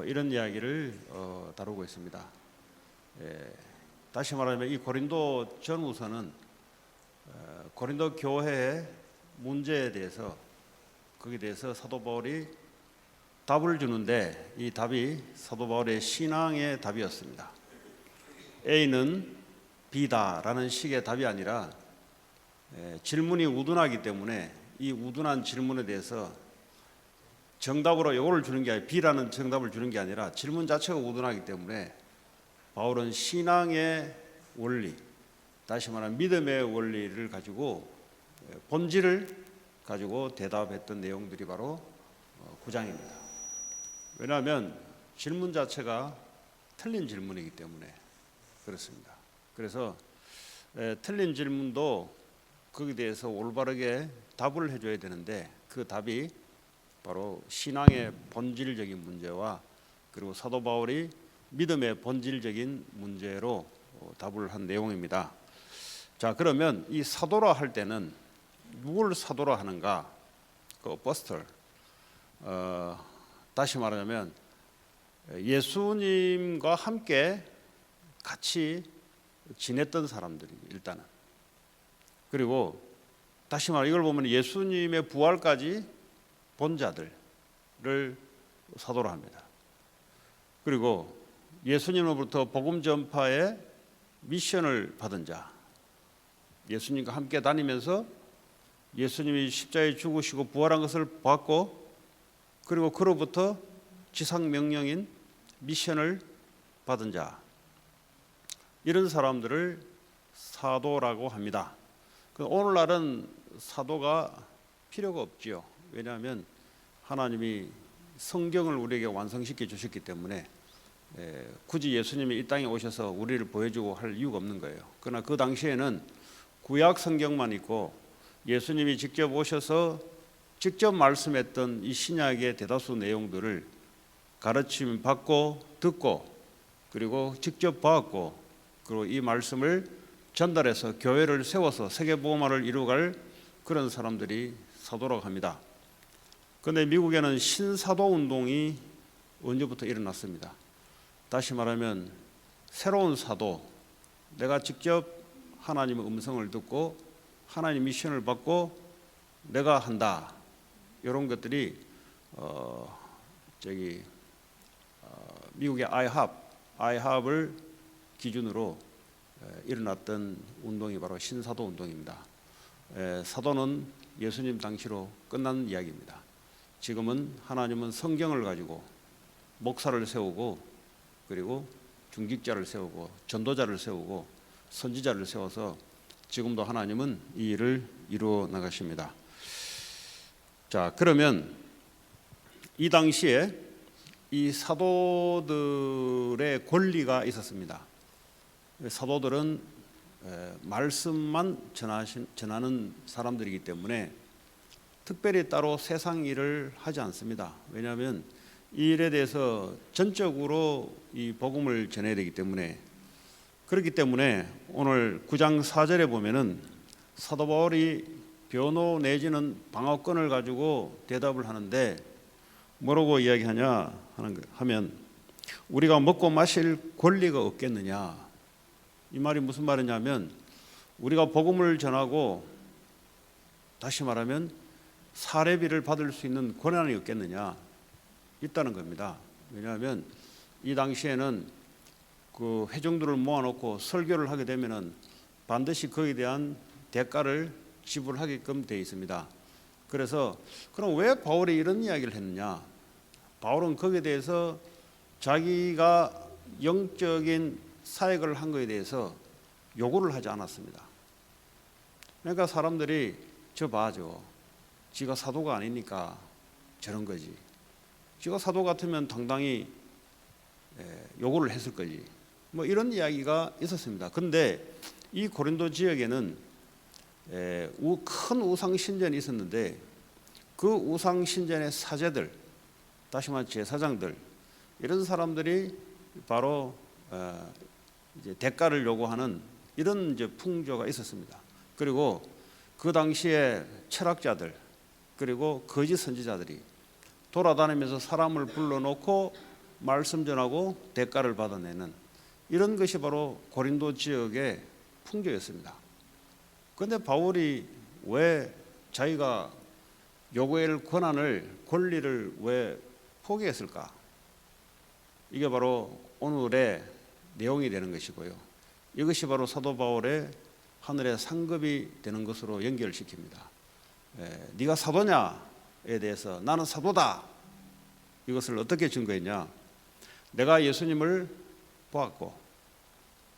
이런 이야기를 다루고 있습니다. 다시 말하면 이 고린도 전후서는 고린도 교회의 문제에 대해서 거기에 대해서 사도 바울이 답을 주는데 이 답이 사도 바울의 신앙의 답이었습니다. A는 B다라는 식의 답이 아니라 질문이 우둔하기 때문에 이 우둔한 질문에 대해서 정답으로 이거를 주는 게 아니라 B라는 정답을 주는 게 아니라 질문 자체가 우둔하기 때문에 바울은 신앙의 원리, 다시 말하면 믿음의 원리를 가지고 본질을 가지고 대답했던 내용들이 바로 9장입니다. 왜냐하면 질문 자체가 틀린 질문이기 때문에 그렇습니다. 그래서 틀린 질문도 거기에 대해서 올바르게 답을 해줘야 되는데 그 답이 바로 신앙의 본질적인 문제와 그리고 사도 바울이 믿음의 본질적인 문제로 답을 한 내용입니다. 자, 그러면 이 사도라 할 때는 누굴 사도라 하는가? 그 어포스톨, 다시 말하자면 예수님과 함께 같이 지냈던 사람들이 일단은, 그리고 다시 말해 이걸 보면 예수님의 부활까지 본 자들을 사도라 합니다. 그리고 예수님으로부터 복음 전파의 미션을 받은 자, 예수님과 함께 다니면서 예수님이 십자가에 죽으시고 부활한 것을 봤고 그리고 그로부터 지상 명령인 미션을 받은 자, 이런 사람들을 사도라고 합니다. 오늘날은 사도가 필요가 없지요. 왜냐하면 하나님이 성경을 우리에게 완성시켜 주셨기 때문에 굳이 예수님이 이 땅에 오셔서 우리를 보여주고 할 이유가 없는 거예요. 그러나 그 당시에는 구약 성경만 있고 예수님이 직접 오셔서 직접 말씀했던 이 신약의 대다수 내용들을 가르침 받고 듣고 그리고 직접 봤고 그리고 이 말씀을 전달해서 교회를 세워서 세계복음화를 이루어갈 그런 사람들이 사도라고 합니다. 그런데 미국에는 신사도 운동이 언제부터 일어났습니다. 다시 말하면 새로운 사도, 내가 직접 하나님의 음성을 듣고 하나님 미션을 받고 내가 한다, 이런 것들이 미국의 아이합을 기준으로 일어났던 운동이 바로 신사도 운동입니다. 사도는 예수님 당시로 끝난 이야기입니다. 지금은 하나님은 성경을 가지고 목사를 세우고 그리고 중직자를 세우고 전도자를 세우고 선지자를 세워서 지금도 하나님은 이 일을 이루어 나가십니다. 자, 그러면 이 당시에 이 사도들의 권리가 있었습니다. 사도들은 말씀만 전하는 사람들이기 때문에 특별히 따로 세상 일을 하지 않습니다. 왜냐하면 이 일에 대해서 전적으로 이 복음을 전해야 되기 때문에, 그렇기 때문에 오늘 9장 4절에 보면은 사도 바울이 변호 내지는 방어권을 가지고 대답을 하는데 뭐라고 이야기하냐 하면 우리가 먹고 마실 권리가 없겠느냐. 이 말이 무슨 말이냐면 우리가 복음을 전하고 다시 말하면 사례비를 받을 수 있는 권한이 없겠느냐, 있다는 겁니다. 왜냐하면 이 당시에는 그 회중들을 모아놓고 설교를 하게 되면은 반드시 거기에 대한 대가를 지불하게끔 되어 있습니다. 그래서 그럼 왜 바울이 이런 이야기를 했느냐? 바울은 거기에 대해서 자기가 영적인 사역을 한 것에 대해서 요구를 하지 않았습니다. 그러니까 사람들이 지가 사도가 아니니까 저런 거지. 지가 사도 같으면 당당히 요구를 했을 거지. 뭐 이런 이야기가 있었습니다. 그런데 이 고린도 지역에는 큰 우상 신전이 있었는데 그 우상 신전의 사제들, 다시 말해 제사장들, 이런 사람들이 바로 이제 대가를 요구하는 이런 이제 풍조가 있었습니다. 그리고 그 당시에 철학자들 그리고 거짓 선지자들이 돌아다니면서 사람을 불러놓고 말씀 전하고 대가를 받아내는 이런 것이 바로 고린도 지역의 풍조였습니다. 그런데 바울이 왜 자기가 요구할 권리를 왜 포기했을까? 이게 바로 오늘의 내용이 되는 것이고요. 이것이 바로 사도 바울의 하늘의 상급이 되는 것으로 연결시킵니다. 네가 사도냐에 대해서 나는 사도다. 이것을 어떻게 증거했냐? 내가 예수님을 보았고,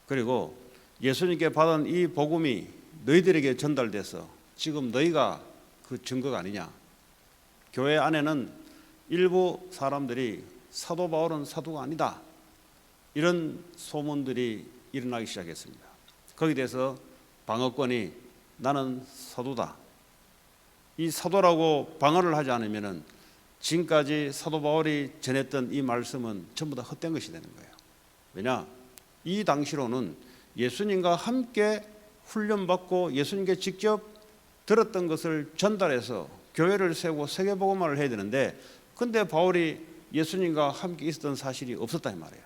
그리고 예수님께 받은 이 복음이 너희들에게 전달돼서 지금 너희가 그 증거가 아니냐? 교회 안에는 일부 사람들이 사도 바울은 사도가 아니다, 이런 소문들이 일어나기 시작했습니다. 거기에 대해서 방어권이 나는 사도다, 이 사도라고 방어를 하지 않으면 지금까지 사도 바울이 전했던 이 말씀은 전부 다 헛된 것이 되는 거예요. 왜냐? 이 당시로는 예수님과 함께 훈련받고 예수님께 직접 들었던 것을 전달해서 교회를 세우고 세계복음화를 해야 되는데, 근데 바울이 예수님과 함께 있었던 사실이 없었다 이 말이에요.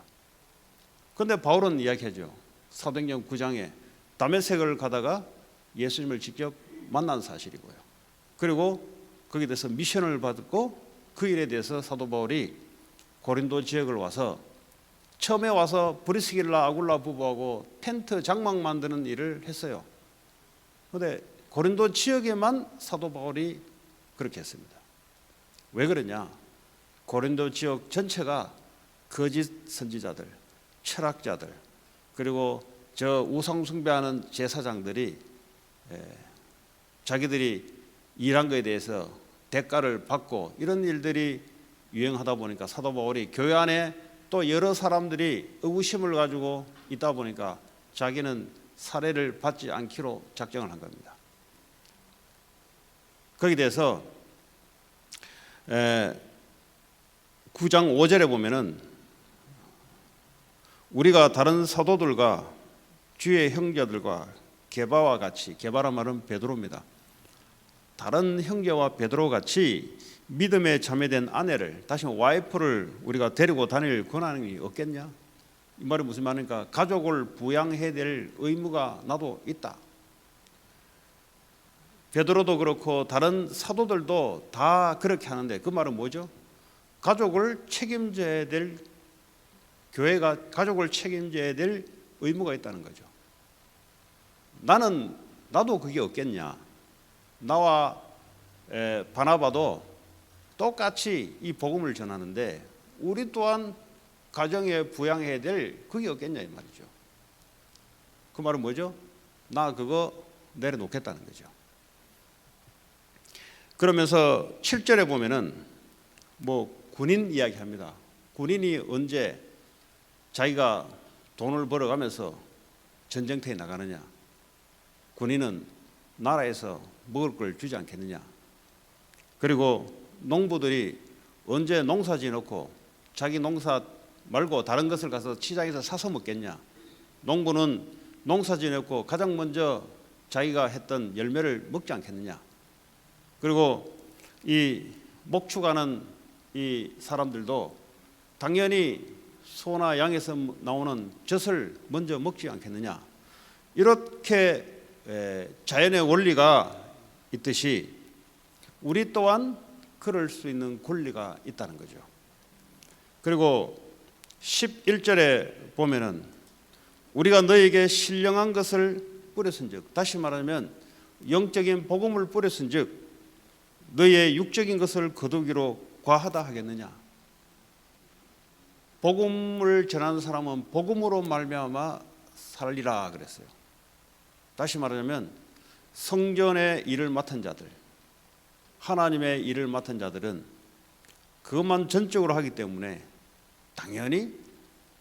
그런데 바울은 이야기하죠. 사도행전 9장에 다메섹을 가다가 예수님을 직접 만난 사실이고요. 그리고 거기에 대해서 미션을 받고 그 일에 대해서 사도 바울이 고린도 지역을 와서 처음에 와서 브리스길라 아굴라 부부하고 텐트 장막 만드는 일을 했어요. 그런데 고린도 지역에만 사도 바울이 그렇게 했습니다. 왜 그러냐? 고린도 지역 전체가 거짓 선지자들, 철학자들, 그리고 저 우상 숭배하는 제사장들이 자기들이 일한 것에 대해서 대가를 받고 이런 일들이 유행하다 보니까 사도 바울이 교회 안에 또 여러 사람들이 의구심을 가지고 있다 보니까 자기는 살해를 받지 않기로 작정을 한 겁니다. 거기에 대해서 9장 5절에 보면은 우리가 다른 사도들과 주의 형제들과 게바와 같이, 게바란 말은 베드로입니다. 다른 형제와 베드로 같이 믿음에 참여된 아내를, 다시 와이프를 우리가 데리고 다닐 권한이 없겠냐? 이 말이 무슨 말입니까? 가족을 부양해야 될 의무가 나도 있다. 베드로도 그렇고 다른 사도들도 다 그렇게 하는데 그 말은 뭐죠? 가족을 책임져야 될, 교회가 가족을 책임져야 될 의무가 있다는 거죠. 나도 그게 없겠냐? 나와 바나바도 똑같이 이 복음을 전하는데 우리 또한 가정에 부양해야 될 그게 없겠냐 이 말이죠. 그 말은 뭐죠? 나 그거 내려놓겠다는 거죠. 그러면서 7절에 보면은 군인 이야기합니다. 군인이 언제 자기가 돈을 벌어가면서 전쟁터에 나가느냐? 군인은 나라에서 먹을 걸 주지 않겠느냐? 그리고 농부들이 언제 농사 지어놓고 자기 농사 말고 다른 것을 가서 시장에서 사서 먹겠냐? 농부는 농사 지어놓고 가장 먼저 자기가 했던 열매를 먹지 않겠느냐? 그리고 이 목축하는 이 사람들도 당연히 소나 양에서 나오는 젖을 먼저 먹지 않겠느냐? 이렇게 자연의 원리가 있듯이 우리 또한 그럴 수 있는 권리가 있다는 거죠. 그리고 11절에 보면은 우리가 너에게 신령한 것을 뿌렸은즉, 다시 말하면 영적인 복음을 뿌렸은즉 너의 육적인 것을 거두기로 과하다 하겠느냐? 복음을 전하는 사람은 복음으로 말미암아 살리라 그랬어요. 다시 말하자면 성전의 일을 맡은 자들, 하나님의 일을 맡은 자들은 그것만 전적으로 하기 때문에 당연히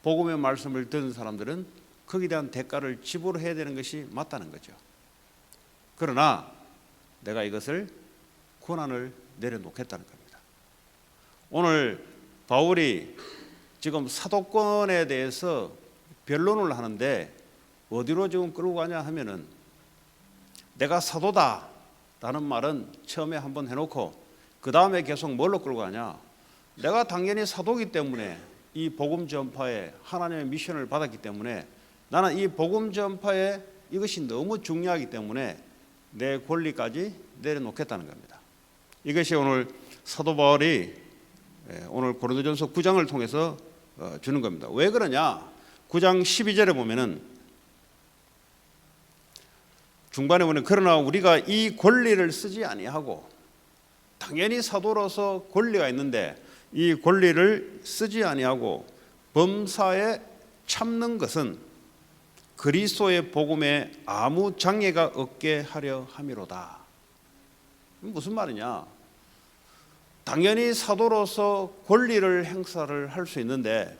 복음의 말씀을 듣는 사람들은 거기에 대한 대가를 지불해야 되는 것이 맞다는 거죠. 그러나 내가 이것을 권한을 내려놓겠다는 겁니다. 오늘 바울이 지금 사도권에 대해서 변론을 하는데 어디로 지금 끌고 가냐 하면은 내가 사도다 라는 말은 처음에 한번 해놓고 그 다음에 계속 뭘로 끌고 가냐? 내가 당연히 사도이기 때문에 이 복음 전파에 하나님의 미션을 받았기 때문에 나는 이 복음 전파에 이것이 너무 중요하기 때문에 내 권리까지 내려놓겠다는 겁니다. 이것이 오늘 사도 바울이 오늘 고린도전서 9장을 통해서 주는 겁니다. 왜 그러냐? 9장 12절에 보면은 중반에 보면 그러나 우리가 이 권리를 쓰지 아니하고, 당연히 사도로서 권리가 있는데 이 권리를 쓰지 아니하고 범사에 참는 것은 그리스도의 복음에 아무 장애가 없게 하려 함이로다. 무슨 말이냐? 당연히 사도로서 권리를 행사를 할 수 있는데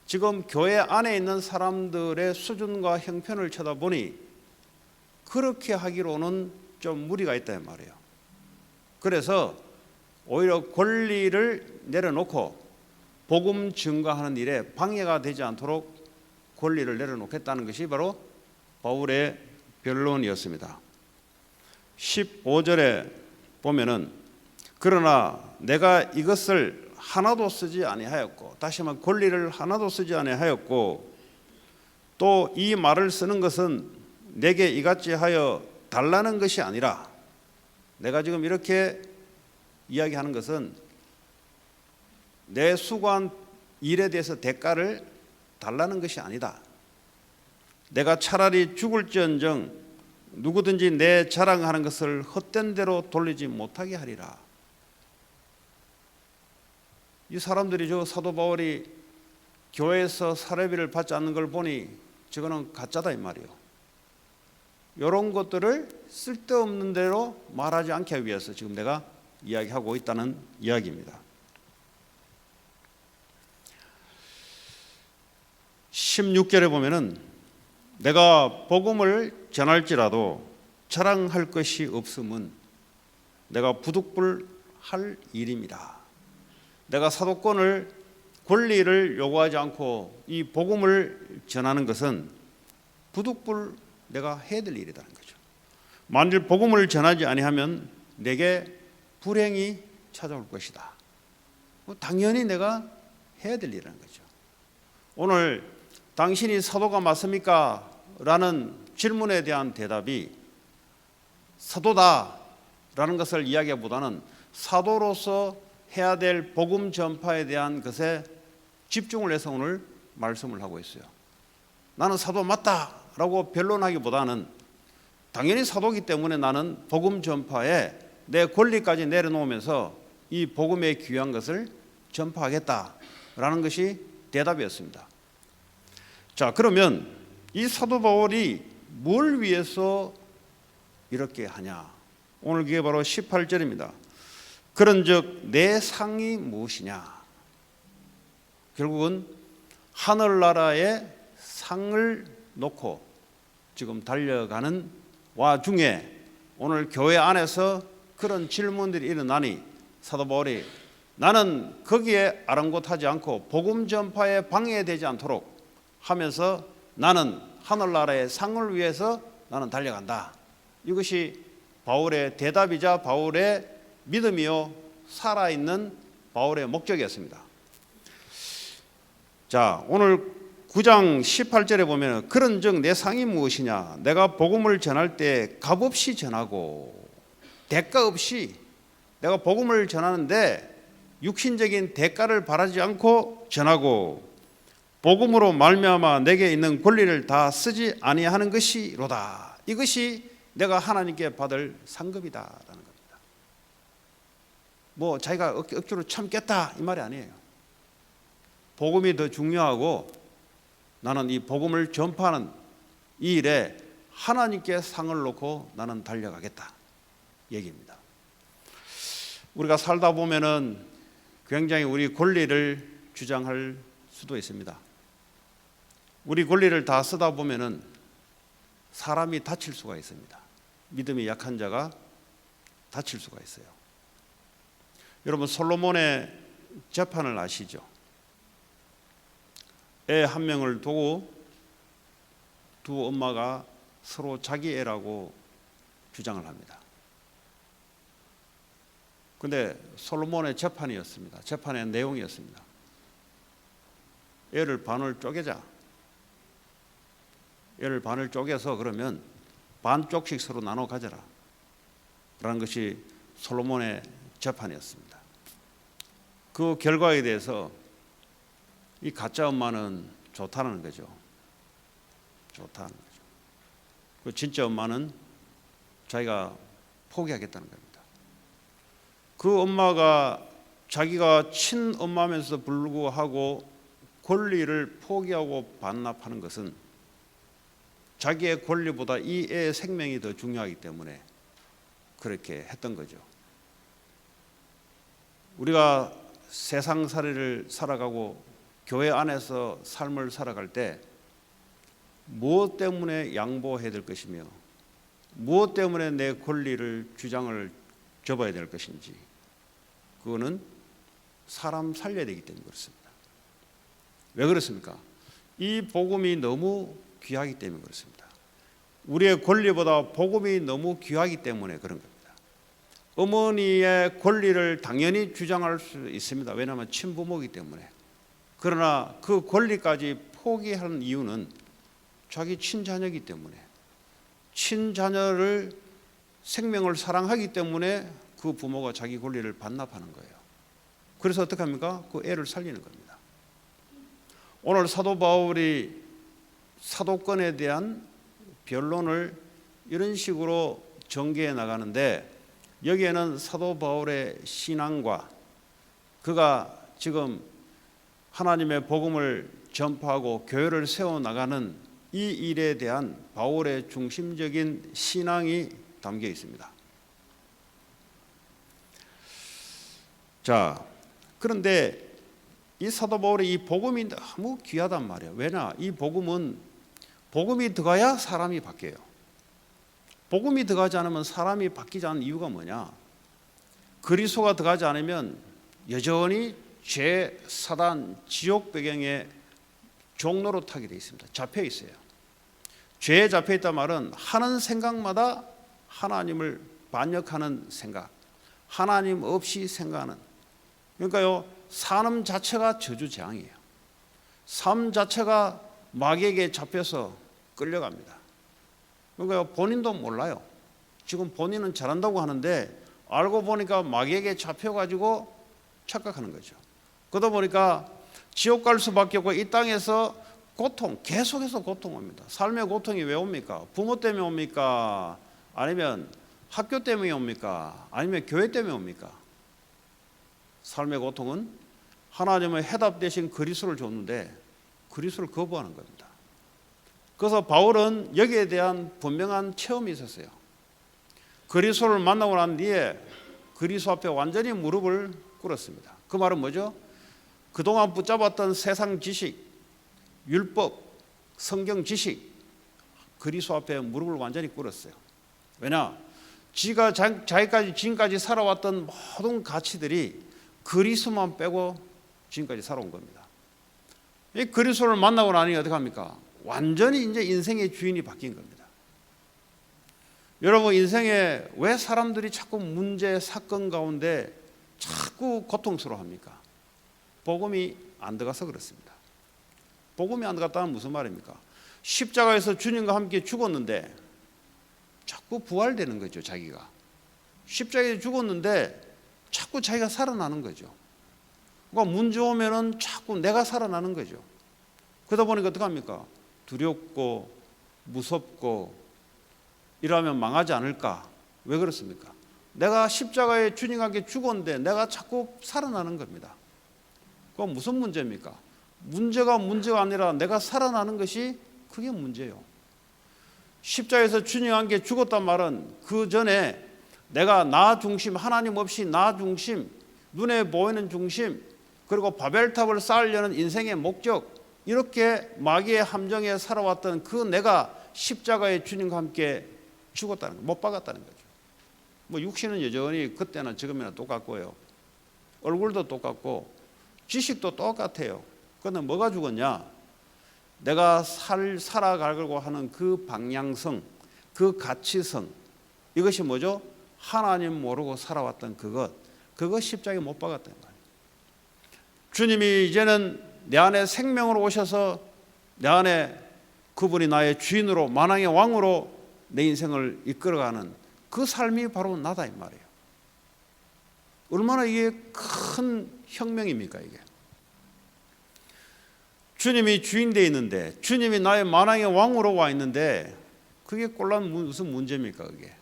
지금 교회 안에 있는 사람들의 수준과 형편을 쳐다보니 그렇게 하기로는 좀 무리가 있단 말이에요. 그래서 오히려 권리를 내려놓고 복음 증거하는 일에 방해가 되지 않도록 권리를 내려놓겠다는 것이 바로 바울의 변론이었습니다. 15절에 보면은 그러나 내가 이것을 하나도 쓰지 아니하였고, 다시 말하면 권리를 하나도 쓰지 아니하였고, 또 이 말을 쓰는 것은 내게 이같이 하여 달라는 것이 아니라, 내가 지금 이렇게 이야기하는 것은 내 수고한 일에 대해서 대가를 달라는 것이 아니다. 내가 차라리 죽을지언정 누구든지 내 자랑하는 것을 헛된 대로 돌리지 못하게 하리라. 이 사람들이 저 사도 바울이 교회에서 사례비를 받지 않는 걸 보니 저거는 가짜다 이 말이에요. 이런 것들을 쓸데없는 대로 말하지 않게 하기 위해서 지금 내가 이야기하고 있다는 이야기입니다. 16절에 보면은 내가 복음을 전할지라도 자랑할 것이 없음은 내가 부득불할 일입니다. 내가 사도권을 권리를 요구하지 않고 이 복음을 전하는 것은 부득불 내가 해야 될 일이라는 거죠. 만일 복음을 전하지 아니하면 내게 불행이 찾아올 것이다. 당연히 내가 해야 될 일이라는 거죠. 오늘 당신이 사도가 맞습니까? 라는 질문에 대한 대답이 사도다라는 것을 이야기보다는 사도로서 해야 될 복음 전파에 대한 것에 집중을 해서 오늘 말씀을 하고 있어요. 나는 사도 맞다라고 변론하기보다는 당연히 사도이기 때문에 나는 복음 전파에 내 권리까지 내려놓으면서 이 복음의 귀한 것을 전파하겠다라는 것이 대답이었습니다. 자, 그러면 이 사도 바울이 뭘 위해서 이렇게 하냐? 오늘 그게 바로 18절입니다. 그런즉 내 상이 무엇이냐? 결국은 하늘나라의 상을 놓고 지금 달려가는 와중에 오늘 교회 안에서 그런 질문들이 일어나니 사도 바울이 나는 거기에 아랑곳하지 않고 복음 전파에 방해되지 않도록 하면서 나는 하늘나라의 상을 위해서 나는 달려간다. 이것이 바울의 대답이자 바울의 믿음이요 살아있는 바울의 목적이었습니다. 자, 오늘 9장 18절에 보면 그런즉 내 상이 무엇이냐? 내가 복음을 전할 때 값없이 전하고 대가 없이 내가 복음을 전하는데 육신적인 대가를 바라지 않고 전하고 복음으로 말미암아 내게 있는 권리를 다 쓰지 아니하는 것이로다. 이것이 내가 하나님께 받을 상급이다라는 겁니다. 뭐 자기가 억지로 참겠다 이 말이 아니에요. 복음이 더 중요하고 나는 이 복음을 전파하는 이 일에 하나님께 상을 놓고 나는 달려가겠다 얘기입니다. 우리가 살다 보면은 굉장히 우리 권리를 주장할 수도 있습니다. 우리 권리를 다 쓰다 보면은 사람이 다칠 수가 있습니다. 믿음이 약한 자가 다칠 수가 있어요. 여러분 솔로몬의 재판을 아시죠? 애 한 명을 두고 두 엄마가 서로 자기 애라고 주장을 합니다. 그런데 솔로몬의 재판이었습니다. 재판의 내용이었습니다. 애를 반을 쪼개자. 애를 반을 쪼개서 그러면 반쪽씩 서로 나눠 가져라 라는 것이 솔로몬의 재판이었습니다. 그 결과에 대해서 이 가짜 엄마는 좋다는 거죠. 좋다는 거죠. 그 진짜 엄마는 자기가 포기하겠다는 겁니다. 그 엄마가 자기가 친엄마면서 불구하고 권리를 포기하고 반납하는 것은 자기의 권리보다 이 애의 생명이 더 중요하기 때문에 그렇게 했던 거죠. 우리가 세상살이를 살아가고 교회 안에서 삶을 살아갈 때 무엇 때문에 양보해야 될 것이며 무엇 때문에 내 권리를 주장을 접어야 될 것인지, 그거는 사람 살려야 되기 때문에 그렇습니다. 왜 그렇습니까? 이 복음이 너무 귀하기 때문에 그렇습니다. 우리의 권리보다 복음이 너무 귀하기 때문에 그런 겁니다. 어머니의 권리를 당연히 주장할 수 있습니다. 왜냐하면 친부모이기 때문에. 그러나 그 권리까지 포기하는 이유는 자기 친자녀이기 때문에, 친자녀를 생명을 사랑하기 때문에 그 부모가 자기 권리를 반납하는 거예요. 그래서 어떻게 합니까? 그 애를 살리는 겁니다. 오늘 사도 바울이 사도권에 대한 변론을 이런 식으로 전개해 나가는데, 여기에는 사도 바울의 신앙과 그가 지금 하나님의 복음을 전파하고 교회를 세워나가는 이 일에 대한 바울의 중심적인 신앙이 담겨 있습니다. 자, 그런데 이 사도 바울의 이 복음이 너무 귀하단 말이에요. 왜냐? 이 복음은 복음이 들어가야 사람이 바뀌어요. 복음이 들어가지 않으면 사람이 바뀌지 않는 이유가 뭐냐? 그리스도가 들어가지 않으면 여전히 죄, 사단, 지옥 배경에 종로로 타게 되어 있습니다. 잡혀 있어요. 죄에 잡혀 있단 말은 하는 생각마다 하나님을 반역하는 생각, 하나님 없이 생각하는, 그러니까요, 삶 자체가 저주재앙이에요. 삶 자체가 마귀에게 잡혀서 끌려갑니다. 그러니까 본인도 몰라요. 지금 본인은 잘한다고 하는데 알고 보니까 마귀에게 잡혀가지고 착각하는 거죠. 그러다 보니까 지옥 갈 수밖에 없고 이 땅에서 고통, 계속해서 고통 옵니다. 삶의 고통이 왜 옵니까? 부모 때문에 옵니까? 아니면 학교 때문에 옵니까? 아니면 교회 때문에 옵니까? 삶의 고통은 하나님의 해답 대신 그리스도를 줬는데 그리스도를 거부하는 겁니다. 그래서 바울은 여기에 대한 분명한 체험이 있었어요. 그리스도를 만나고 난 뒤에 그리스도 앞에 완전히 무릎을 꿇었습니다. 그 말은 뭐죠? 그동안 붙잡았던 세상 지식, 율법, 성경 지식, 그리스도 앞에 무릎을 완전히 꿇었어요. 왜냐? 지가 자기까지 지금까지 살아왔던 모든 가치들이 그리스도만 빼고 지금까지 살아온 겁니다. 이 그리스도를 만나고 나니 어떻게 합니까? 완전히 이제 인생의 주인이 바뀐 겁니다. 여러분, 인생에 왜 사람들이 자꾸 문제, 사건 가운데 자꾸 고통스러워합니까? 복음이 안 들어가서 그렇습니다. 복음이 안 들어갔다는 무슨 말입니까? 십자가에서 주님과 함께 죽었는데 자꾸 부활되는 거죠. 자기가 십자가에 죽었는데 자꾸 자기가 살아나는 거죠. 그러니까 문제 오면은 자꾸 내가 살아나는 거죠. 그러다 보니까 어떻게 합니까? 두렵고 무섭고 이러면 망하지 않을까? 왜 그렇습니까? 내가 십자가에 주님과 함께 죽었는데 내가 자꾸 살아나는 겁니다. 그건 무슨 문제입니까? 문제가 아니라 내가 살아나는 것이 그게 문제예요. 십자가에서 주님과 함께 죽었단 말은 그 전에 내가 나 중심, 하나님 없이 나 중심, 눈에 보이는 중심, 그리고 바벨탑을 쌓으려는 인생의 목적, 이렇게 마귀의 함정에 살아왔던 그 내가 십자가에 주님과 함께 죽었다는 거, 못 박았다는 거죠. 뭐 육신은 여전히 그때나 지금이나 똑같고요. 얼굴도 똑같고 지식도 똑같아요. 그런데 뭐가 죽었냐? 내가 살아가려고 하는 그 방향성, 그 가치성, 이것이 뭐죠? 하나님 모르고 살아왔던 그것 십자가에 못 박았다는 거예요. 주님이 이제는 내 안에 생명으로 오셔서 내 안에 그분이 나의 주인으로 만왕의 왕으로 내 인생을 이끌어가는 그 삶이 바로 나다 이 말이에요. 얼마나 이게 큰 혁명입니까 이게. 주님이 주인 되어 있는데, 주님이 나의 만왕의 왕으로 와 있는데 그게 꼴랑 무슨 문제입니까 그게.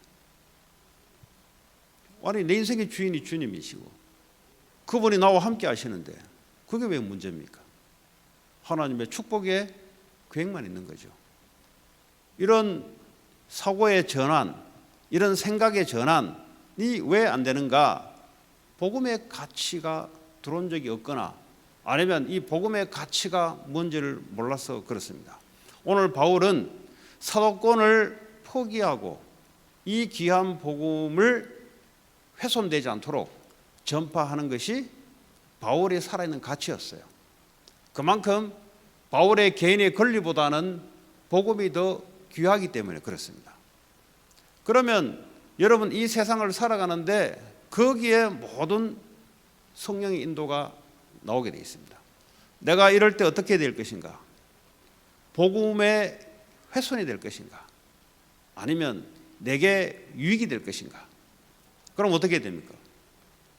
아니 내 인생의 주인이 주님이시고 그분이 나와 함께 하시는데 그게 왜 문제입니까? 하나님의 축복의 계획만 있는 거죠. 이런 사고의 전환, 이런 생각의 전환이 왜 안 되는가? 복음의 가치가 들어온 적이 없거나 아니면 이 복음의 가치가 뭔지를 몰라서 그렇습니다. 오늘 바울은 사도권을 포기하고 이 귀한 복음을 훼손되지 않도록 전파하는 것이 바울의 살아있는 가치였어요. 그만큼 바울의 개인의 권리보다는 복음이 더 귀하기 때문에 그렇습니다. 그러면 여러분 이 세상을 살아가는데 거기에 모든 성령의 인도가 나오게 되어 있습니다. 내가 이럴 때 어떻게 될 것인가? 복음의 훼손이 될 것인가? 아니면 내게 유익이 될 것인가? 그럼 어떻게 됩니까?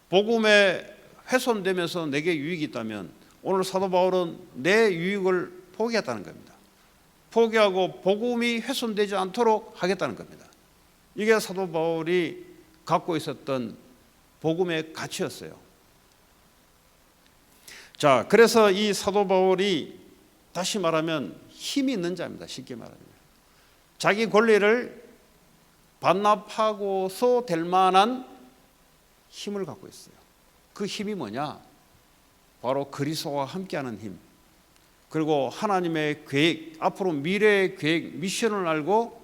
복음에 훼손되면서 내게 유익이 있다면 오늘 사도 바울은 내 유익을 포기했다는 겁니다. 포기하고 복음이 훼손되지 않도록 하겠다는 겁니다. 이게 사도 바울이 갖고 있었던 복음의 가치였어요. 자, 그래서 이 사도 바울이 다시 말하면 힘이 있는 자입니다. 쉽게 말하면 자기 권리를 반납하고서 될 만한 힘을 갖고 있어요. 그 힘이 뭐냐? 바로 그리스도와 함께하는 힘, 그리고 하나님의 계획, 앞으로 미래의 계획, 미션을 알고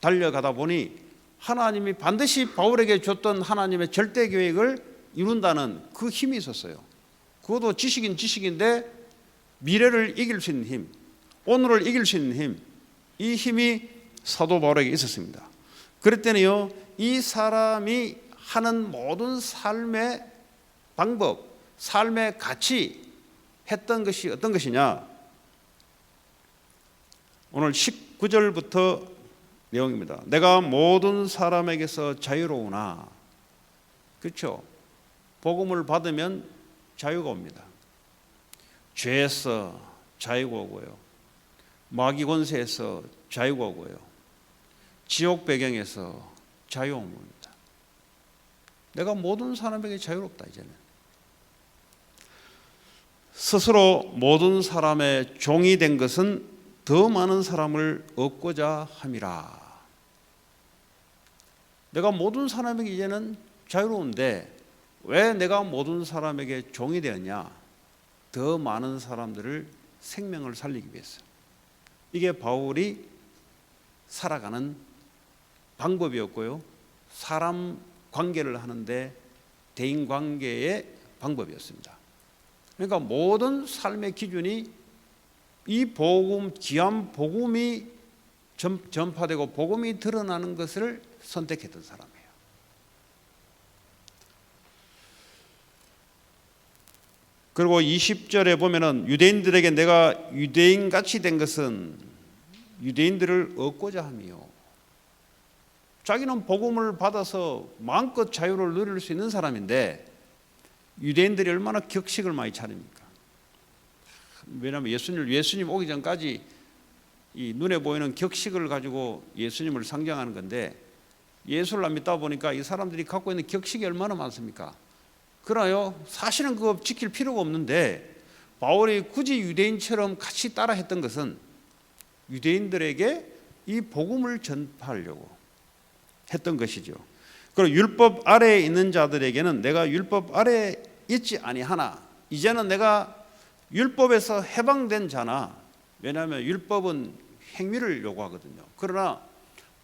달려가다 보니 하나님이 반드시 바울에게 줬던 하나님의 절대 계획을 이룬다는 그 힘이 있었어요. 그것도 지식인 지식인데 미래를 이길 수 있는 힘, 오늘을 이길 수 있는 힘, 이 힘이 사도 바울에게 있었습니다. 그랬더니요, 이 사람이 하는 모든 삶의 방법, 삶의 가치 했던 것이 어떤 것이냐? 오늘 19절부터 내용입니다. 내가 모든 사람에게서 자유로우나, 그렇죠? 복음을 받으면 자유가 옵니다. 죄에서 자유가 오고요, 마귀 권세에서 자유가 오고요, 지옥 배경에서 자유가 옵니다. 내가 모든 사람에게 자유롭다. 이제는 스스로 모든 사람의 종이 된 것은 더 많은 사람을 얻고자 함이라. 내가 모든 사람에게 이제는 자유로운데 왜 내가 모든 사람에게 종이 되었냐? 더 많은 사람들을 생명을 살리기 위해서. 이게 바울이 살아가는 방법이었고요, 사람 관계를 하는데 대인관계의 방법이었습니다. 그러니까 모든 삶의 기준이 이 복음, 귀한 복음이 전파되고 복음이 드러나는 것을 선택했던 사람이에요. 그리고 20절에 보면은 유대인들에게 내가 유대인같이 된 것은 유대인들을 얻고자 함이요. 자기는 복음을 받아서 마음껏 자유를 누릴 수 있는 사람인데 유대인들이 얼마나 격식을 많이 차립니까? 왜냐하면 예수님 오기 전까지 이 눈에 보이는 격식을 가지고 예수님을 상징하는 건데 예수를 안 믿다 보니까 이 사람들이 갖고 있는 격식이 얼마나 많습니까? 그러나요, 사실은 그거 지킬 필요가 없는데 바울이 굳이 유대인처럼 같이 따라 했던 것은 유대인들에게 이 복음을 전파하려고 했던 것이죠. 그리고 율법 아래에 있는 자들에게는 내가 율법 아래에 있지 아니하나, 이제는 내가 율법에서 해방된 자나, 왜냐하면 율법은 행위를 요구하거든요. 그러나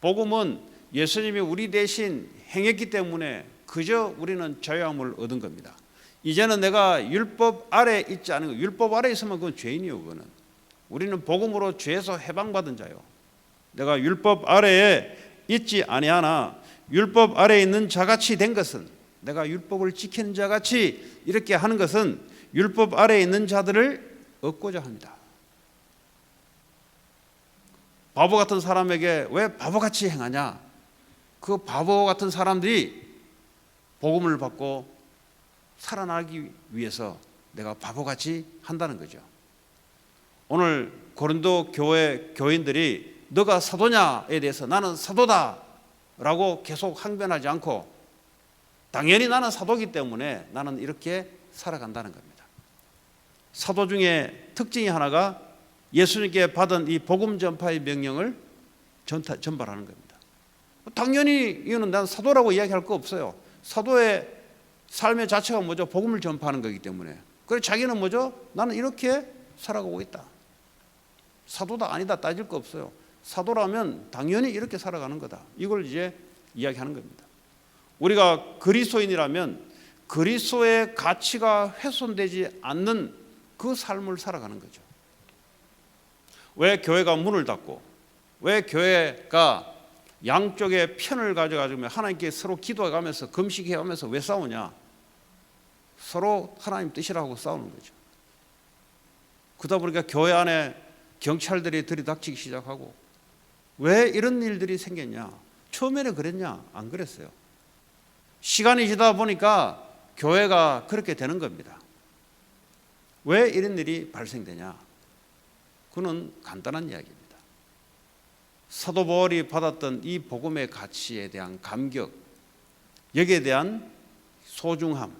복음은 예수님이 우리 대신 행했기 때문에 그저 우리는 자유함을 얻은 겁니다. 이제는 내가 율법 아래에 있지 않은 거, 율법 아래에 있으면 그건 죄인이요. 그거는 우리는 복음으로 죄에서 해방받은 자요. 내가 율법 아래에 있지 아니하나 율법 아래에 있는 자같이 된 것은, 내가 율법을 지키는 자같이 이렇게 하는 것은 율법 아래에 있는 자들을 얻고자 합니다. 바보 같은 사람에게 왜 바보같이 행하냐? 그 바보 같은 사람들이 복음을 받고 살아나기 위해서 내가 바보같이 한다는 거죠. 오늘 고린도 교회 교인들이 너가 사도냐에 대해서 나는 사도다 라고 계속 항변하지 않고 당연히 나는 사도이기 때문에 나는 이렇게 살아간다는 겁니다. 사도 중에 특징이 하나가 예수님께 받은 이 복음 전파의 명령을 전달하는 겁니다. 당연히 이거는 난 사도라고 이야기할 거 없어요. 사도의 삶의 자체가 뭐죠? 복음을 전파하는 거기 때문에. 그래서 자기는 뭐죠? 나는 이렇게 살아가고 있다. 사도다 아니다 따질 거 없어요. 사도라면 당연히 이렇게 살아가는 거다. 이걸 이제 이야기하는 겁니다. 우리가 그리스도인이라면 그리스도의 가치가 훼손되지 않는 그 삶을 살아가는 거죠. 왜 교회가 문을 닫고 왜 교회가 양쪽의 편을 가져가지고 하나님께 서로 기도해가면서 금식해가면서 왜 싸우냐? 서로 하나님 뜻이라고 싸우는 거죠. 그러다 보니까 교회 안에 경찰들이 들이닥치기 시작하고 왜 이런 일들이 생겼냐? 처음에는 그랬냐? 안 그랬어요. 시간이 지나다 보니까 교회가 그렇게 되는 겁니다. 왜 이런 일이 발생되냐? 그는 간단한 이야기입니다. 사도 바울이 받았던 이 복음의 가치에 대한 감격, 여기에 대한 소중함,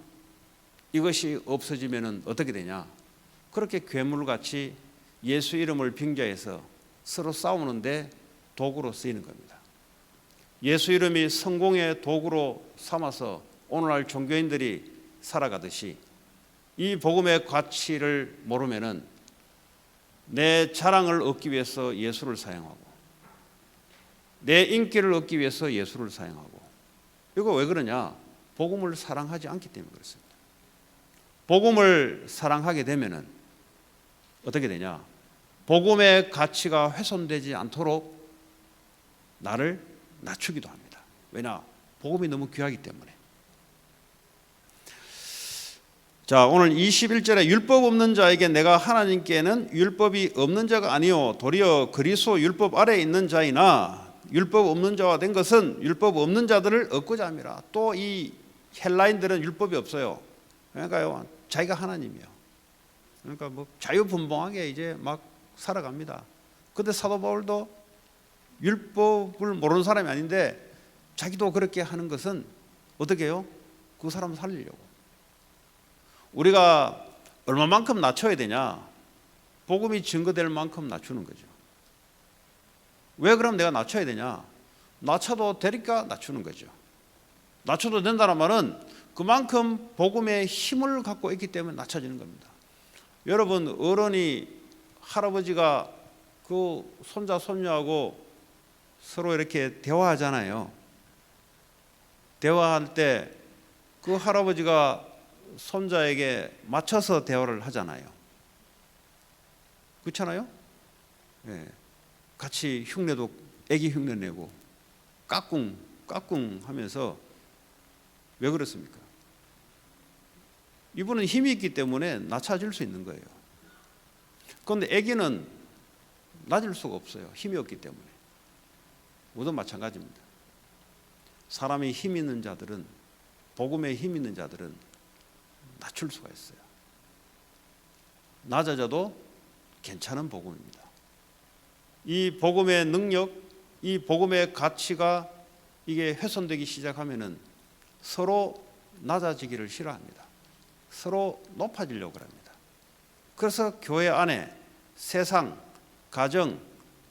이것이 없어지면 어떻게 되냐? 그렇게 괴물같이 예수 이름을 빙자해서 서로 싸우는데 도구로 쓰이는 겁니다. 예수 이름이 성공의 도구로 삼아서 오늘날 종교인들이 살아가듯이 이 복음의 가치를 모르면은 내 자랑을 얻기 위해서 예수를 사용하고 내 인기를 얻기 위해서 예수를 사용하고 이거 왜 그러냐? 복음을 사랑하지 않기 때문에 그렇습니다. 복음을 사랑하게 되면은 어떻게 되냐? 복음의 가치가 훼손되지 않도록 나를 낮추기도 합니다. 왜냐? 복음이 너무 귀하기 때문에. 자, 오늘 21절에 율법 없는 자에게 내가 하나님께는 율법이 없는 자가 아니요 도리어 그리스도 율법 아래에 있는 자이나 율법 없는 자와 된 것은 율법 없는 자들을 얻고자 함이라. 또 이 헬라인들은 율법이 없어요. 그러니까요, 자기가 하나님이에요. 그러니까 뭐 자유분방하게 이제 막 살아갑니다. 근데 사도 바울도 율법을 모르는 사람이 아닌데 자기도 그렇게 하는 것은 어떻게 해요? 그 사람을 살리려고. 우리가 얼마만큼 낮춰야 되냐? 복음이 증거될 만큼 낮추는 거죠. 왜 그럼 내가 낮춰야 되냐? 낮춰도 되니까 낮추는 거죠. 낮춰도 된다는 말은 그만큼 복음의 힘을 갖고 있기 때문에 낮춰지는 겁니다. 여러분, 어른이 할아버지가 그 손자 손녀하고 서로 이렇게 대화하잖아요. 대화할 때 그 할아버지가 손자에게 맞춰서 대화를 하잖아요. 그렇잖아요? 네. 같이 흉내도 애기 흉내 내고 까꿍 하면서 왜 그렇습니까? 이분은 힘이 있기 때문에 낮춰질 수 있는 거예요. 그런데 애기는 낮을 수가 없어요. 힘이 없기 때문에. 모두 마찬가지입니다. 사람이 힘 있는 자들은, 복음에 힘 있는 자들은 낮출 수가 있어요. 낮아져도 괜찮은 복음입니다. 이 복음의 능력, 이 복음의 가치가 이게 훼손되기 시작하면은 서로 낮아지기를 싫어합니다. 서로 높아지려고 합니다. 그래서 교회 안에 세상, 가정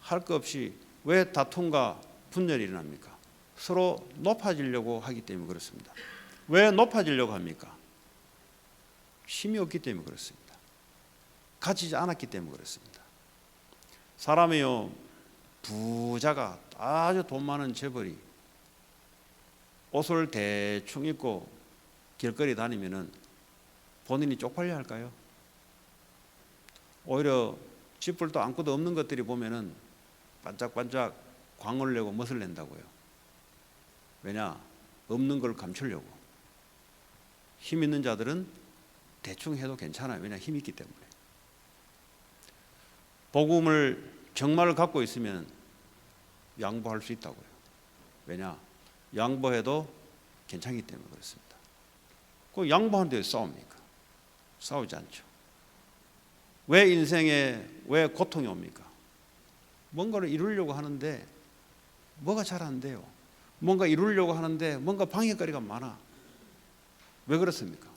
할 것 없이 왜 다툼과 분열이 일어납니까? 서로 높아지려고 하기 때문에 그렇습니다. 왜 높아지려고 합니까? 힘이 없기 때문에 그렇습니다. 가지지 않았기 때문에 그렇습니다. 사람이요, 부자가 아주 돈 많은 재벌이 옷을 대충 입고 길거리 다니면은 본인이 쪽팔려 할까요? 오히려 쥐뿔도 안고도 없는 것들이 보면은 반짝반짝 광을 내고 멋을 낸다고요. 왜냐? 없는 걸 감추려고. 힘 있는 자들은 대충 해도 괜찮아요. 왜냐 힘이 있기 때문에. 복음을 정말 갖고 있으면 양보할 수 있다고요. 왜냐 양보해도 괜찮기 때문에 그렇습니다. 그 양보하는데 왜 싸웁니까? 싸우지 않죠. 왜 인생에 왜 고통이 옵니까? 뭔가를 이루려고 하는데 뭐가 잘 안 돼요. 뭔가 이루려고 하는데 뭔가 방해거리가 많아. 왜 그렇습니까?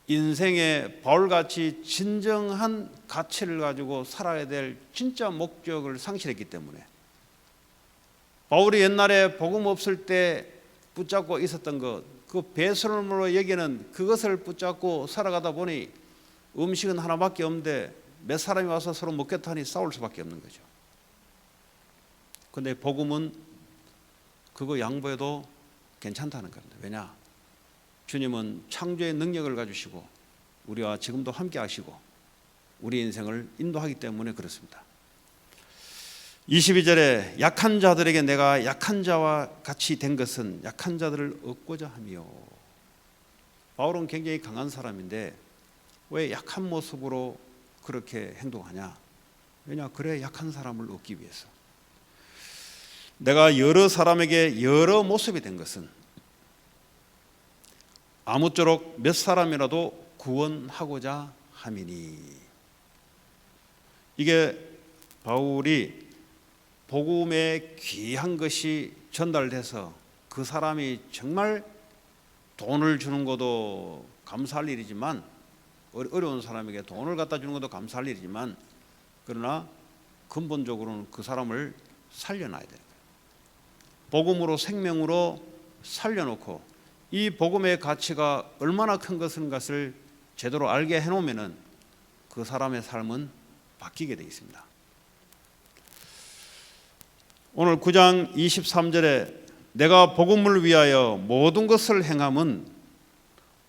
인생의 바울같이 진정한 가치를 가지고 살아야 될 진짜 목적을 상실했기 때문에. 바울이 옛날에 복음 없을 때 붙잡고 있었던 것, 그 배설물로 여기는 그것을 붙잡고 살아가다 보니 음식은 하나밖에 없는데 몇 사람이 와서 서로 먹겠다 하니 싸울 수밖에 없는 거죠. 그런데 복음은 그거 양보해도 괜찮다는 겁니다. 왜냐? 주님은 창조의 능력을 가지시고 우리와 지금도 함께 하시고 우리 인생을 인도하기 때문에 그렇습니다. 22절에 약한 자들에게 내가 약한 자와 같이 된 것은 약한 자들을 얻고자 함이요. 바울은 굉장히 강한 사람인데 왜 약한 모습으로 그렇게 행동하냐? 왜냐? 그래 약한 사람을 얻기 위해서. 내가 여러 사람에게 여러 모습이 된 것은 아무쪼록 몇 사람이라도 구원하고자 함이니. 이게 바울이 복음의 귀한 것이 전달돼서 그 사람이 정말 돈을 주는 것도 감사할 일이지만 어려운 사람에게 돈을 갖다 주는 것도 감사할 일이지만 그러나 근본적으로는 그 사람을 살려놔야 돼요. 복음으로 생명으로 살려놓고 이 복음의 가치가 얼마나 큰 것인가를 제대로 알게 해놓으면 그 사람의 삶은 바뀌게 되어 있습니다. 오늘 9장 23절에 내가 복음을 위하여 모든 것을 행함은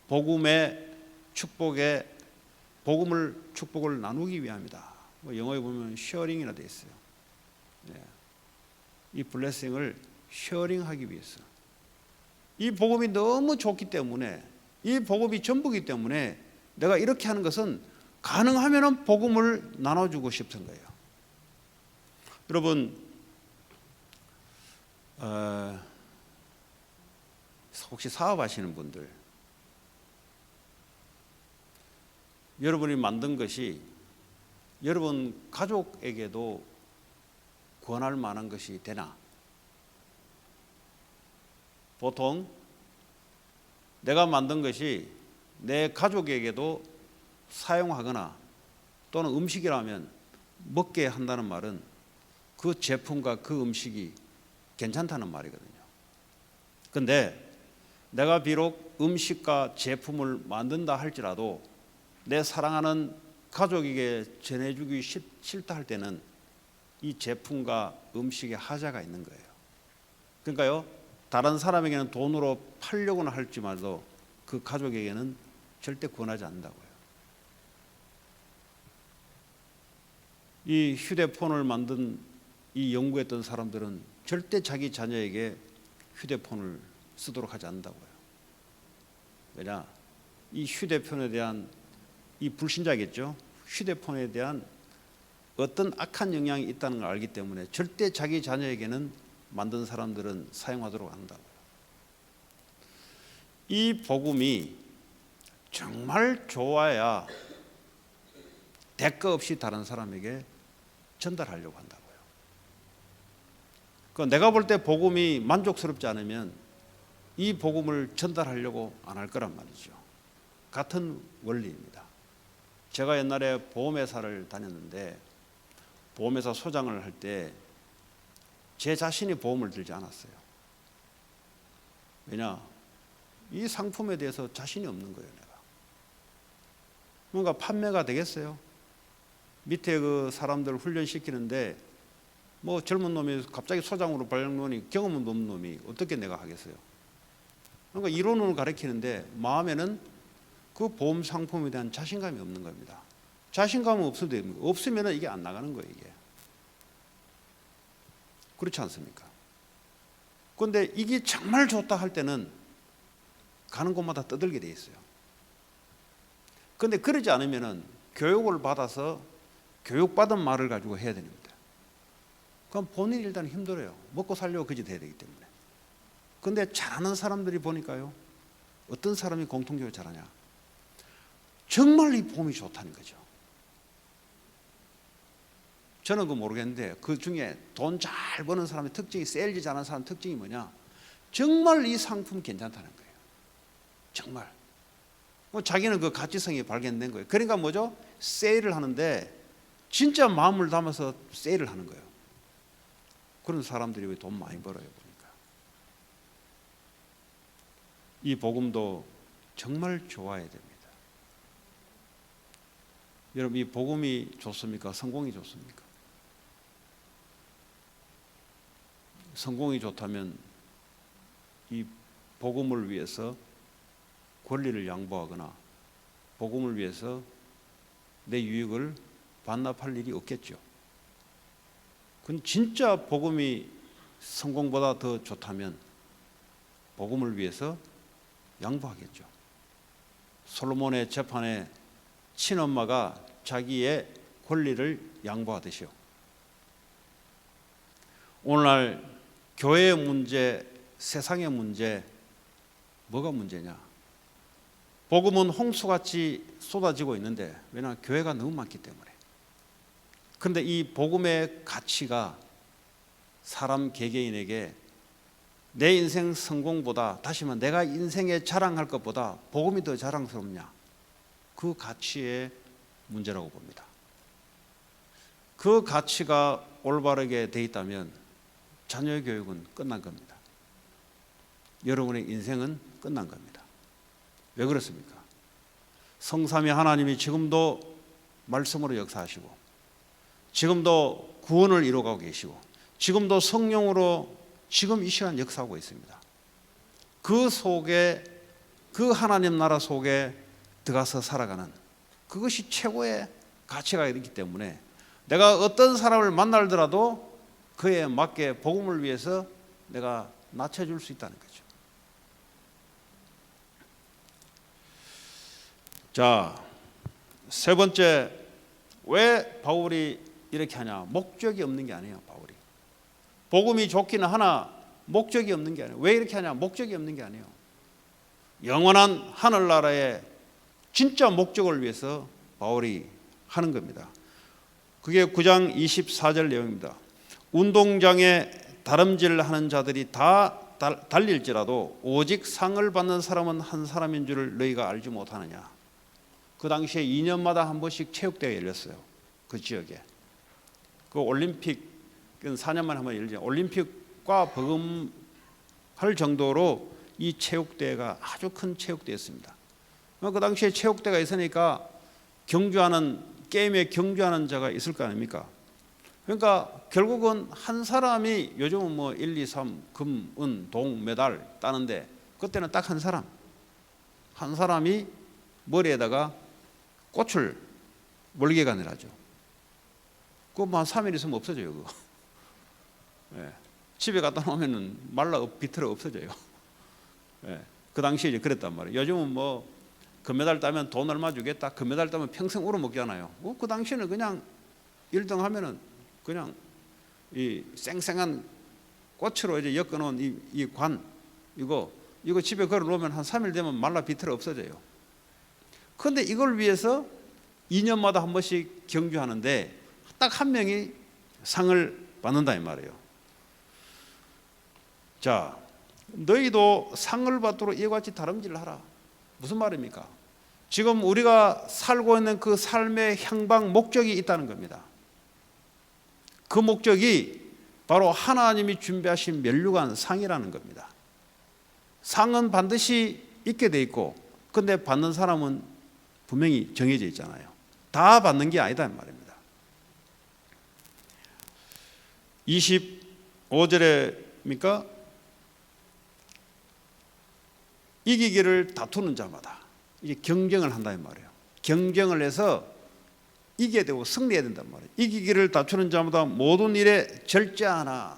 복음의 축복에 축복을 나누기 위함이다. 영어에 보면 쉐어링이라 되어 있어요. 이 블레싱을 쉐어링하기 위해서. 이 복음이 너무 좋기 때문에 이 복음이 전부이기 때문에 내가 이렇게 하는 것은 가능하면 복음을 나눠주고 싶은 거예요. 여러분 혹시 사업하시는 분들 여러분이 만든 것이 여러분 가족에게도 권할 만한 것이 되나? 보통 내가 만든 것이 내 가족에게도 사용하거나 또는 음식이라면 먹게 한다는 말은 그 제품과 그 음식이 괜찮다는 말이거든요. 그런데 내가 비록 음식과 제품을 만든다 할지라도 내 사랑하는 가족에게 전해주기 싫다 할 때는 이 제품과 음식에 하자가 있는 거예요. 그러니까요, 다른 사람에게는 돈으로 팔려고는 할지라도 그 가족에게는 절대 권하지 않는다고요. 이 휴대폰을 만든 이 연구했던 사람들은 절대 자기 자녀에게 휴대폰을 쓰도록 하지 않는다고요. 왜냐? 이 휴대폰에 대한 이 불신자겠죠. 휴대폰에 대한 어떤 악한 영향이 있다는 걸 알기 때문에 절대 자기 자녀에게는 만든 사람들은 사용하도록 한다고요. 이 복음이 정말 좋아야 대가 없이 다른 사람에게 전달하려고 한다고요. 내가 볼 때 복음이 만족스럽지 않으면 이 복음을 전달하려고 안 할 거란 말이죠. 같은 원리입니다. 제가 옛날에 보험회사를 다녔는데 보험회사 소장을 할 때 제 자신이 보험을 들지 않았어요. 왜냐? 이 상품에 대해서 자신이 없는 거예요. 내가 뭔가 판매가 되겠어요? 밑에 그 사람들 훈련시키는데 뭐 젊은 놈이 갑자기 소장으로 발령놓으니 경험 없는 놈이 어떻게 내가 하겠어요? 그러니까 이론을 가르치는데 마음에는 그 보험 상품에 대한 자신감이 없는 겁니다. 자신감은 없어도 됩니다. 없으면 이게 안 나가는 거예요. 이게. 그렇지 않습니까? 그런데 이게 정말 좋다 할 때는 가는 곳마다 떠들게 돼 있어요. 근데 그러지 않으면은 교육을 받아서 교육받은 말을 가지고 해야 됩니다. 그럼 본인이 일단 힘들어요. 먹고 살려고 그지 돼야 되기 때문에. 근데 잘하는 사람들이 보니까요, 어떤 사람이 공통적으로 잘하냐, 정말 이 복음이 좋다는 거죠. 저는 그거 모르겠는데 그 중에 돈 잘 버는 사람의 특징이, 세일즈 잘하는 사람 특징이 뭐냐, 정말 이 상품 괜찮다는 거예요. 정말 자기는 그 가치성이 발견된 거예요. 그러니까 뭐죠? 세일을 하는데 진짜 마음을 담아서 세일을 하는 거예요. 그런 사람들이 왜 돈 많이 벌어요? 보니까 이 복음도 정말 좋아야 됩니다. 여러분, 이 복음이 좋습니까? 성공이 좋습니까? 성공이 좋다면 이 복음을 위해서 권리를 양보하거나 복음을 위해서 내 유익을 반납할 일이 없겠죠. 그건 진짜 복음이 성공보다 더 좋다면 복음을 위해서 양보하겠죠. 솔로몬의 재판에 친엄마가 자기의 권리를 양보하듯이요. 오늘날 교회의 문제, 세상의 문제, 뭐가 문제냐? 복음은 홍수같이 쏟아지고 있는데, 왜냐하면 교회가 너무 많기 때문에. 그런데 이 복음의 가치가 사람 개개인에게 내 인생 성공보다, 다시 말하면 내가 인생에 자랑할 것보다 복음이 더 자랑스럽냐? 그 가치의 문제라고 봅니다. 그 가치가 올바르게 돼 있다면 자녀의 교육은 끝난 겁니다. 여러분의 인생은 끝난 겁니다. 왜 그렇습니까? 성삼위 하나님이 지금도 말씀으로 역사하시고, 지금도 구원을 이루어가고 계시고, 지금도 성령으로 지금 이 시간 역사하고 있습니다. 그 속에, 그 하나님 나라 속에 들어가서 살아가는, 그것이 최고의 가치가 있기 때문에 내가 어떤 사람을 만나더라도 그에 맞게 복음을 위해서 내가 낮춰줄 수 있다는 거죠. 자, 세 번째, 왜 바울이 이렇게 하냐? 목적이 없는 게 아니에요. 바울이 복음이 좋기는 하나 목적이 없는 게 아니에요. 왜 이렇게 하냐? 목적이 없는 게 아니에요. 영원한 하늘나라의 진짜 목적을 위해서 바울이 하는 겁니다. 그게 9장 24절 내용입니다. 운동장에 다름질하는 자들이 다 달릴지라도 오직 상을 받는 사람은 한 사람인 줄을 너희가 알지 못하느냐. 그 당시에 2년마다 한 번씩 체육대회가 열렸어요. 그 지역에. 그 올림픽은 4년만에 한 번 열리죠. 올림픽과 버금할 정도로 이 체육대회가 아주 큰 체육대회였습니다. 그 당시에 체육대회가 있으니까 경주하는, 게임에 경주하는 자가 있을 거 아닙니까? 그러니까 결국은 한 사람이, 요즘은 뭐 1, 2, 3 금, 은, 동, 메달 따는데 그때는 딱 한 사람이 머리에다가 꽃을 멀게가 내라죠. 그거 뭐 한 3일 있으면 없어져요. 그거. 네. 집에 갖다 놓으면 말라 비틀어 없어져요. 네. 그 당시에 이제 그랬단 말이에요. 요즘은 뭐 금메달 따면 돈 얼마 주겠다, 금메달 따면 평생 울어먹잖아요. 그 당시에는 그냥 1등 하면은 그냥 이 쌩쌩한 꽃으로 이제 엮어놓은 이 관, 이거 집에 걸어 놓으면 한 3일 되면 말라 비틀어 없어져요. 그런데 이걸 위해서 2년마다 한 번씩 경주하는데 딱 한 명이 상을 받는다 이 말이에요. 자, 너희도 상을 받도록 이와 같이 다름질을 하라. 무슨 말입니까? 지금 우리가 살고 있는 그 삶의 향방 목적이 있다는 겁니다. 그 목적이 바로 하나님이 준비하신 면류관 상이라는 겁니다. 상은 반드시 있게 돼 있고, 근데 받는 사람은 분명히 정해져 있잖아요. 다 받는 게 아니다 이 말입니다. 25절에입니까? 이기기를 다투는 자마다 이제 경쟁을 한다 이 말이에요. 경쟁을 해서 이겨야 되고 승리해야 된단 말이에요. 이기기를 다투는 자마다 모든 일에 절제하나.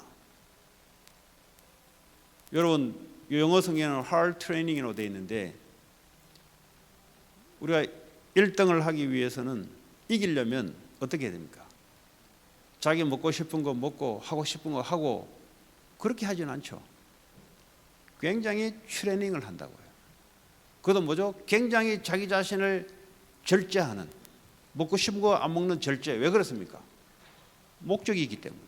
여러분, 영어 성경에는 hard training이라고 되어 있는데 우리가 1등을 하기 위해서는 이기려면 어떻게 해야 됩니까? 자기 먹고 싶은 거 먹고 하고 싶은 거 하고 그렇게 하진 않죠. 굉장히 트레이닝을 한다고요. 그것도 뭐죠? 굉장히 자기 자신을 절제하는, 먹고 싶은 거 안 먹는 절제. 왜 그렇습니까? 목적이 있기 때문에.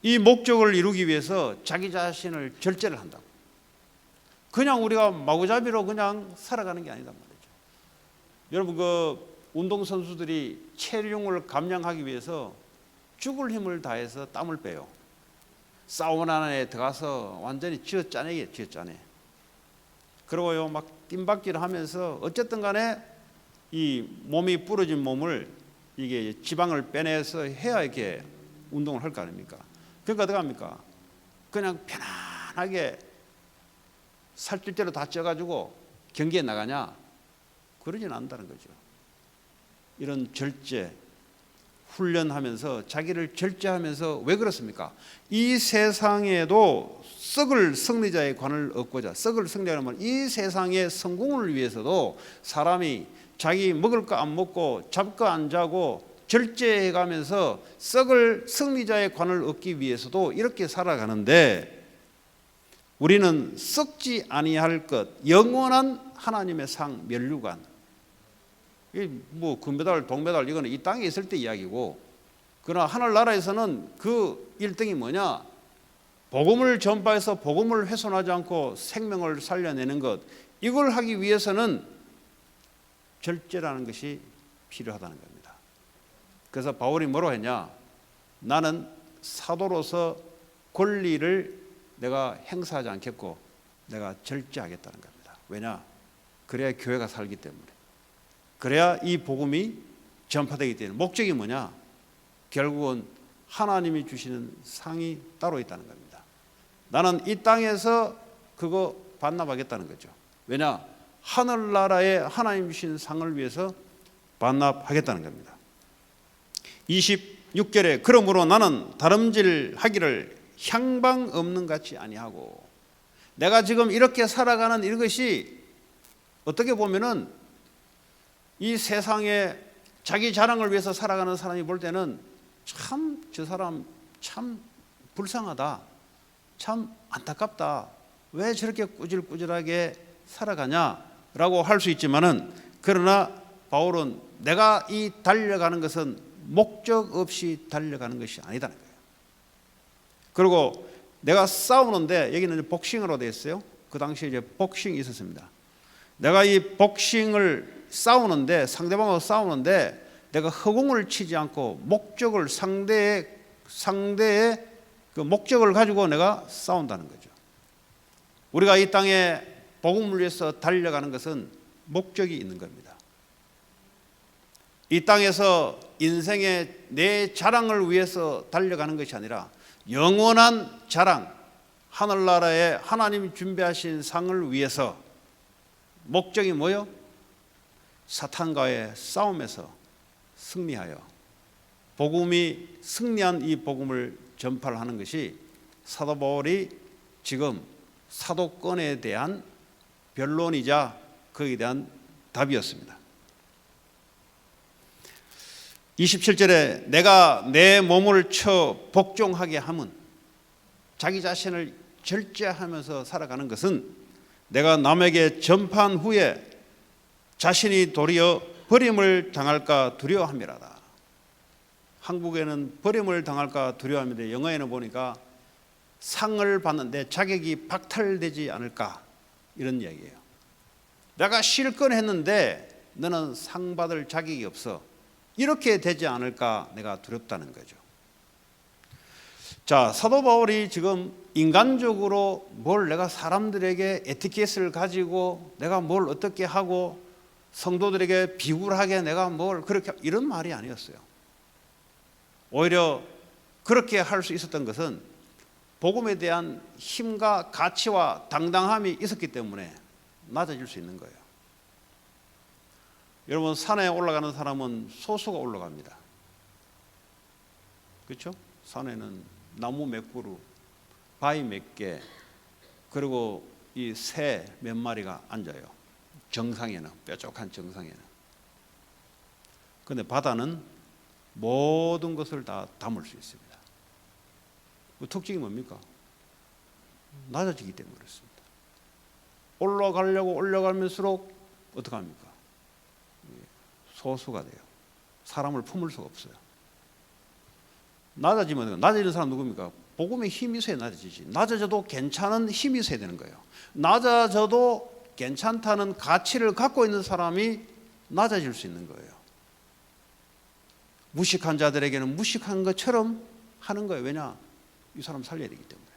이 목적을 이루기 위해서 자기 자신을 절제를 한다고. 그냥 우리가 마구잡이로 그냥 살아가는 게 아니단 말이죠. 여러분, 그 운동선수들이 체중을 감량하기 위해서 죽을 힘을 다해서 땀을 빼요. 사우나 안에 들어가서 완전히 쥐어짜내게, 쥐어짜내. 그리고요, 막 뜀박질을 하면서 어쨌든 간에 이 몸이 부러진 몸을 이게 지방을 빼내서 해야 이렇게 운동을 할 거 아닙니까? 그러니까 어떻게 합니까? 그냥 편안하게 살찔대로 다 쪄가지고 경기에 나가냐? 그러진 않는다는 거죠. 이런 절제, 훈련하면서 자기를 절제하면서 왜 그렇습니까? 이 세상에도 썩을 승리자의 관을 얻고자, 썩을 승리하면 이 세상의 성공을 위해서도 사람이 자기 먹을 거 안 먹고 잡 거 안 자고 절제해가면서 썩을 승리자의 관을 얻기 위해서도 이렇게 살아가는데, 우리는 썩지 아니할 것, 영원한 하나님의 상 면류관, 뭐 금메달, 동메달 이거는 이 땅에 있을 때 이야기고, 그러나 하늘나라에서는 그 1등이 뭐냐? 복음을 전파해서 복음을 훼손하지 않고 생명을 살려내는 것, 이걸 하기 위해서는 절제라는 것이 필요하다는 겁니다. 그래서 바울이 뭐라고 했냐? 나는 사도로서 권리를 내가 행사하지 않겠고 내가 절제하겠다는 겁니다. 왜냐? 그래야 교회가 살기 때문에, 그래야 이 복음이 전파되기 때문에. 목적이 뭐냐? 결국은 하나님이 주시는 상이 따로 있다는 겁니다. 나는 이 땅에서 그거 반납하겠다는 거죠. 왜냐? 하늘나라에 하나님 주신 상을 위해서 반납하겠다는 겁니다. 26절에 그러므로 나는 다름질하기를 향방 없는 같이 아니하고, 내가 지금 이렇게 살아가는 이것이 어떻게 보면은 이 세상에 자기 자랑을 위해서 살아가는 사람이 볼 때는 참 저 사람 참 불쌍하다, 참 안타깝다, 왜 저렇게 꾸질꾸질하게 살아가냐라고 할 수 있지만은, 그러나 바울은 내가 이 달려가는 것은 목적 없이 달려가는 것이 아니다는 거예요. 그리고 내가 싸우는데, 여기는 복싱으로 되어 있어요. 그 당시에 이제 복싱이 있었습니다. 내가 이 복싱을 싸우는데, 상대방하고 싸우는데 내가 허공을 치지 않고 목적을, 상대의 그 목적을 가지고 내가 싸운다는 거죠. 우리가 이 땅에 복음을 위해서 달려가는 것은 목적이 있는 겁니다. 이 땅에서 인생의 내 자랑을 위해서 달려가는 것이 아니라 영원한 자랑, 하늘나라에 하나님이 준비하신 상을 위해서. 목적이 뭐요? 사탄과의 싸움에서 승리하여 복음이 승리한 이 복음을 전파를 하는 것이 사도 바울이 지금 사도권에 대한 변론이자 거기에 대한 답이었습니다. 27절에 내가 내 몸을 쳐 복종하게 함은, 자기 자신을 절제하면서 살아가는 것은 내가 남에게 전파한 후에 자신이 도리어 버림을 당할까 두려워함이라다. 한국에는 버림을 당할까 두려워함인데, 영어에는 보니까 상을 받는데 자격이 박탈되지 않을까, 이런 이야기예요. 내가 실컷 했는데 너는 상 받을 자격이 없어, 이렇게 되지 않을까 내가 두렵다는 거죠. 자, 사도 바울이 지금 인간적으로 뭘 내가 사람들에게 에티켓을 가지고 내가 뭘 어떻게 하고 성도들에게 비굴하게 내가 뭘 그렇게, 이런 말이 아니었어요. 오히려 그렇게 할 수 있었던 것은 복음에 대한 힘과 가치와 당당함이 있었기 때문에 낮아질 수 있는 거예요. 여러분, 산에 올라가는 사람은 소수가 올라갑니다. 그렇죠? 산에는 나무 몇 그루, 바위 몇 개, 그리고 이 새 몇 마리가 앉아요. 정상에는, 뾰족한 정상에는. 그런데 바다는 모든 것을 다 담을 수 있습니다. 그 특징이 뭡니까? 낮아지기 때문에 그렇습니다. 올라가려고 올라갈수록 어떻게 합니까? 소수가 돼요. 사람을 품을 수가 없어요. 낮아지는 사람 누굽니까? 복음의 힘이 있어야 낮아지지. 낮아져도 괜찮은 힘이 있어야 되는 거예요. 낮아져도 괜찮다는 가치를 갖고 있는 사람이 낮아질 수 있는 거예요. 무식한 자들에게는 무식한 것처럼 하는 거예요. 왜냐? 이 사람 살려야 되기 때문에.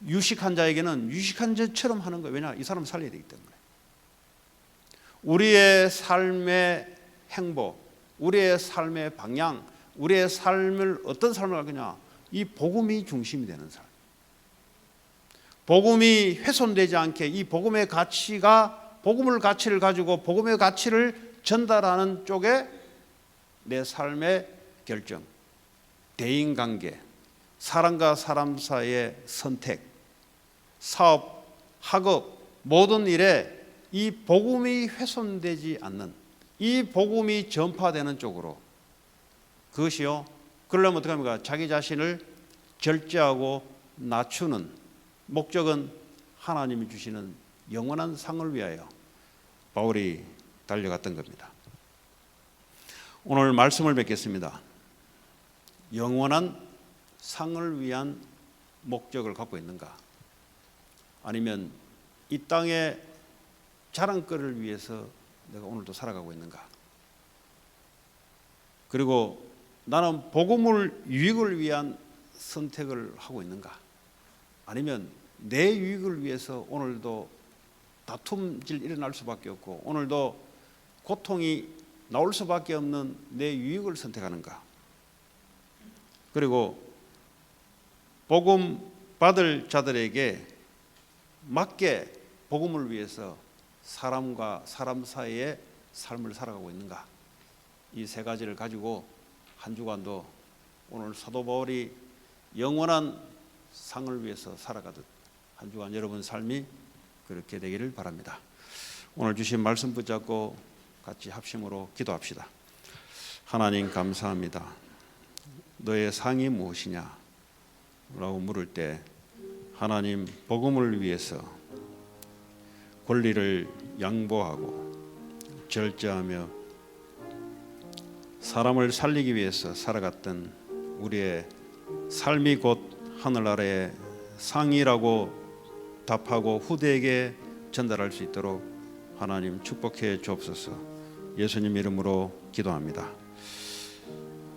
유식한 자에게는 유식한 자처럼 하는 거예요. 왜냐? 이 사람 살려야 되기 때문에. 우리의 삶의 행복, 우리의 삶의 방향, 우리의 삶을 어떤 삶을 할 거냐? 이 복음이 중심이 되는 삶. 복음이 훼손되지 않게 이 복음의 가치가 복음의 가치를 가지고 복음의 가치를 전달하는 쪽에 내 삶의 결정, 대인관계, 사람과 사람 사이의 선택, 사업, 학업 모든 일에 이 복음이 훼손되지 않는 이 복음이 전파되는 쪽으로 그것이요. 그러려면 어떻게 합니까? 자기 자신을 절제하고 낮추는 목적은 하나님이 주시는 영원한 상을 위하여 바울이 달려갔던 겁니다. 오늘 말씀을 뵙겠습니다. 영원한 상을 위한 목적을 갖고 있는가? 아니면 이 땅의 자랑거리를 위해서 내가 오늘도 살아가고 있는가? 그리고 나는 복음을 유익을 위한 선택을 하고 있는가? 아니면 내 유익을 위해서 오늘도 다툼질 일어날 수밖에 없고 오늘도 고통이 나올 수밖에 없는 내 유익을 선택하는가? 그리고 복음 받을 자들에게 맞게 복음을 위해서 사람과 사람 사이의 삶을 살아가고 있는가? 이 세 가지를 가지고 한 주간도 오늘 사도 바울이 영원한 상을 위해서 살아가듯 한 주간 여러분 삶이 그렇게 되기를 바랍니다. 오늘 주신 말씀 붙잡고 같이 합심으로 기도합시다. 하나님 감사합니다. 너의 상이 무엇이냐? 라고 물을 때 하나님 복음을 위해서 권리를 양보하고 절제하며 사람을 살리기 위해서 살아갔던 우리의 삶이 곧 하늘 아래의 상이라고 답하고 후대에게 전달할 수 있도록 하나님 축복해 주옵소서. 예수님 이름으로 기도합니다.